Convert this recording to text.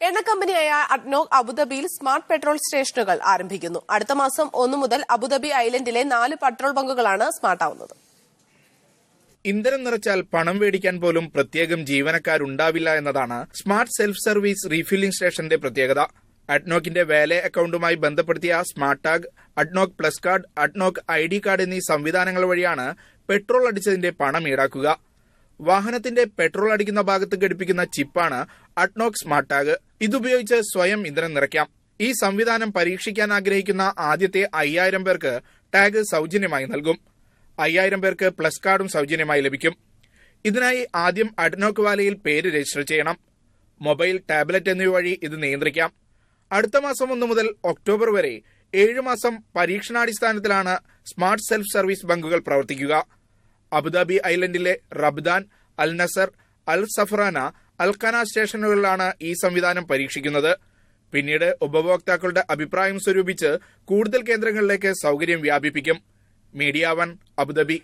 എണ്ണക്കമ്പനിയായ ADNOC അബുദാബിയിൽ smart petrol സ്റ്റേഷനുകൾ ആരംഭിക്കുന്നു. അടുത്ത മാസം 1 മുതൽ അബുദാബി ഐലൻഡിലെ 4 പെട്രോൾ ബങ്കുകളാണ് സ്മാർട്ടാവുന്നത്. ഇന്ധനം നിറച്ചാൽ പണം മേടിക്കാൻ പോലും പ്രത്യേകം ജീവനക്കാരുണ്ടാവില്ല എന്നതാണ് സ്മാർട്ട് സെൽഫ് സർവീസ് റീഫില്ലിംഗ് സ്റ്റേഷന്റെ പ്രത്യേകത. അഡ്നോക്കിന്റെ വാലെ അക്കൌണ്ടുമായി ബന്ധപ്പെടുത്തിയ smart tag, ADNOC plus card, ADNOC ID card എന്നീ സംവിധാനങ്ങൾ വഴിയാണ് പെട്രോൾ അടിച്ചതിന്റെ പണം ഈടാക്കുക. വാഹനത്തിന്റെ പെട്രോൾ അടിക്കുന്ന ഭാഗത്ത് ഘടിപ്പിക്കുന്ന ചിപ്പാണ് അഡ്നോക് സ്മാർട്ട് ടാഗ്. ഇതുപയോഗിച്ച് സ്വയം ഇന്ധനം നിറയ്ക്കാം. ഈ സംവിധാനം പരീക്ഷിക്കാൻ ആഗ്രഹിക്കുന്ന ആദ്യത്തെ 5000 പേർക്ക് ടാഗ് സൗജന്യമായി നൽകും. 5000 പേർക്ക് പ്ലസ് കാർഡും സൗജന്യമായി ലഭിക്കും. ഇതിനായി ആദ്യം അഡ്നോക് വാലയിൽ പേര് രജിസ്റ്റർ ചെയ്യണം. മൊബൈൽ, ടാബ്ലറ്റ് എന്നിവ വഴി ഇത് നിയന്ത്രിക്കാം. അടുത്ത മാസം 1 മുതൽ ഒക്ടോബർ വരെ 7 മാസം പരീക്ഷണാടിസ്ഥാനത്തിലാണ് സ്മാർട്ട് സെൽഫ് സർവീസ് ബങ്കുകൾ പ്രവർത്തിക്കുക. അബുദാബി ഐലൻഡിലെ റബ്ദാൻ, അൽ നസർ, അൽ സഫ്രാന, അൽഖന സ്റ്റേഷനുകളിലാണ് ഈ സംവിധാനം പരീക്ഷിക്കുന്നത്. പിന്നീട് ഉപഭോക്താക്കളുടെ അഭിപ്രായം സ്വരൂപിച്ച് കൂടുതൽ കേന്ദ്രങ്ങളിലേക്ക് സൗകര്യം വ്യാപിപ്പിക്കും. Media 1 Abu Dhabi.